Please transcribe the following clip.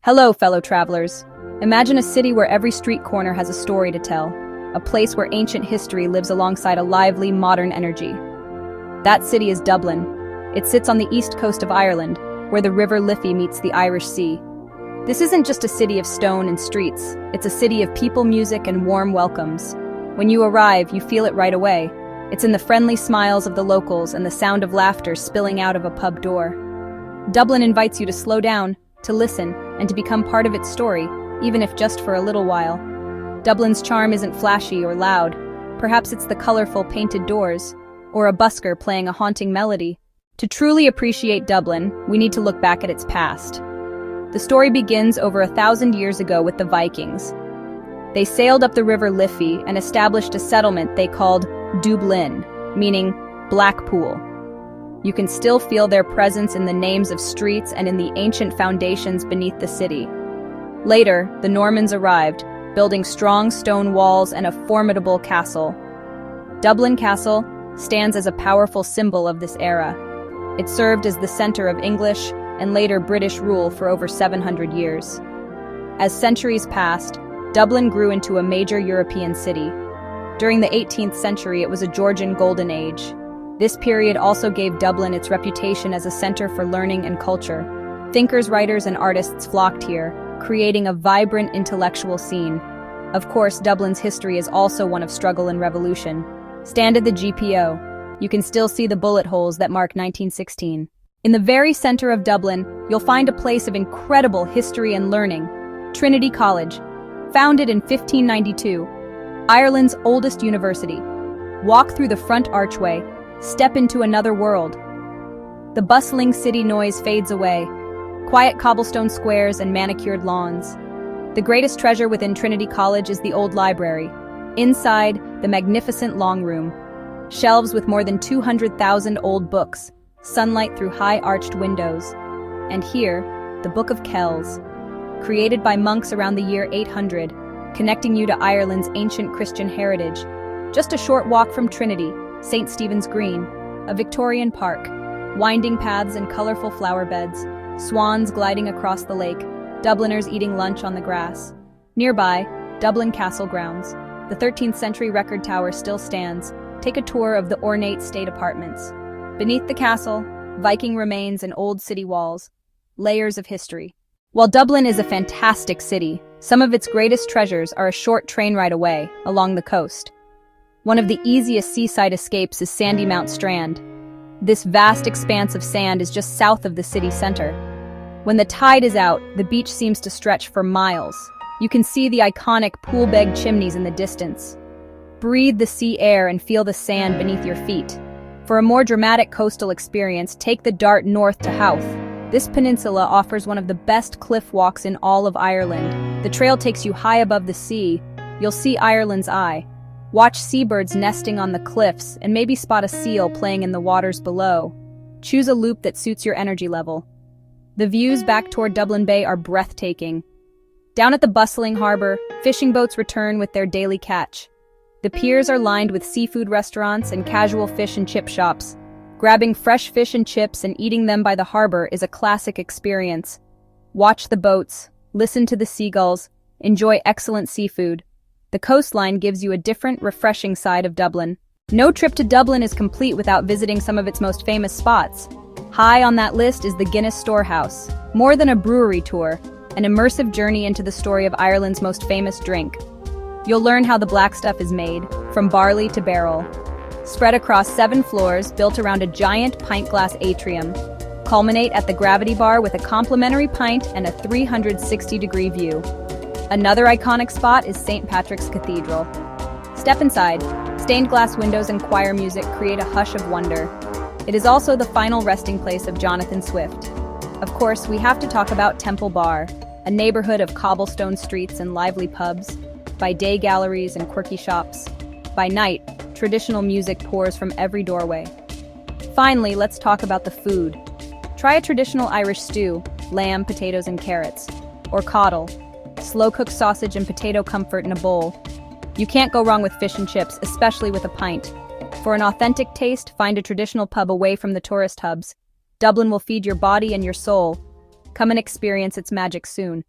Hello, fellow travelers. Imagine a city where every street corner has a story to tell, a place where ancient history lives alongside a lively, modern energy. That city is Dublin. It sits on the east coast of Ireland, where the River Liffey meets the Irish Sea. This isn't just a city of stone and streets, it's a city of people, music, and warm welcomes. When you arrive, you feel it right away. It's in the friendly smiles of the locals and the sound of laughter spilling out of a pub door. Dublin invites you to slow down, to listen, and to become part of its story, even if just for a little while. Dublin's charm isn't flashy or loud. Perhaps it's the colorful painted doors, or a busker playing a haunting melody. To truly appreciate Dublin, we need to look back at its past. The story begins over 1,000 years ago with the Vikings. They sailed up the River Liffey and established a settlement they called Dublin, meaning Black Pool. You can still feel their presence in the names of streets and in the ancient foundations beneath the city. Later, the Normans arrived, building strong stone walls and a formidable castle. Dublin Castle stands as a powerful symbol of this era. It served as the center of English and later British rule for over 700 years. As centuries passed, Dublin grew into a major European city. During the 18th century, it was a Georgian Golden Age. This period also gave Dublin its reputation as a center for learning and culture. Thinkers, writers, and artists flocked here, creating a vibrant intellectual scene. Of course, Dublin's history is also one of struggle and revolution. Stand at the GPO. You can still see the bullet holes that mark 1916. In the very center of Dublin, you'll find a place of incredible history and learning, Trinity College. Founded in 1592, Ireland's oldest university. Walk through the front archway, step into another world. The bustling city noise fades away. Quiet cobblestone squares and manicured lawns. The greatest treasure within Trinity College is the old library. Inside, the magnificent long room. Shelves with more than 200,000 old books, sunlight through high-arched windows. And here, the Book of Kells, created by monks around the year 800, connecting you to Ireland's ancient Christian heritage. Just a short walk from Trinity, St. Stephen's Green, a Victorian park, winding paths and colorful flower beds, swans gliding across the lake, Dubliners eating lunch on the grass. Nearby, Dublin Castle grounds. The 13th century record tower still stands. Take a tour of the ornate state apartments. Beneath the castle, Viking remains and old city walls. Layers of history. While Dublin is a fantastic city, some of its greatest treasures are a short train ride away, along the coast. One of the easiest seaside escapes is Sandymount Strand. This vast expanse of sand is just south of the city center. When the tide is out, the beach seems to stretch for miles. You can see the iconic pool-bag chimneys in the distance. Breathe the sea air and feel the sand beneath your feet. For a more dramatic coastal experience, take the Dart north to Howth. This peninsula offers one of the best cliff walks in all of Ireland. The trail takes you high above the sea. You'll see Ireland's eye. Watch seabirds nesting on the cliffs and maybe spot a seal playing in the waters below. Choose a loop that suits your energy level. The views back toward Dublin Bay are breathtaking. Down at the bustling harbor, fishing boats return with their daily catch. The piers are lined with seafood restaurants and casual fish and chip shops. Grabbing fresh fish and chips and eating them by the harbor is a classic experience. Watch the boats, listen to the seagulls, enjoy excellent seafood. The coastline gives you a different, refreshing side of Dublin. No trip to Dublin is complete without visiting some of its most famous spots. High on that list is the Guinness Storehouse. More than a brewery tour, an immersive journey into the story of Ireland's most famous drink. You'll learn how the black stuff is made, from barley to barrel. Spread across 7 floors, built around a giant pint glass atrium. Culminate at the Gravity Bar with a complimentary pint and a 360-degree view. Another iconic spot is St. Patrick's Cathedral. Step inside. Stained glass windows and choir music create a hush of wonder. It is also the final resting place of Jonathan Swift. Of course, we have to talk about Temple Bar, a neighborhood of cobblestone streets and lively pubs, by day galleries and quirky shops. By night, traditional music pours from every doorway. Finally, let's talk about the food. Try a traditional Irish stew, lamb, potatoes, and carrots, or coddle, slow-cooked sausage and potato comfort in a bowl. You can't go wrong with fish and chips, especially with a pint. For an authentic taste, find a traditional pub away from the tourist hubs. Dublin will feed your body and your soul. Come and experience its magic soon.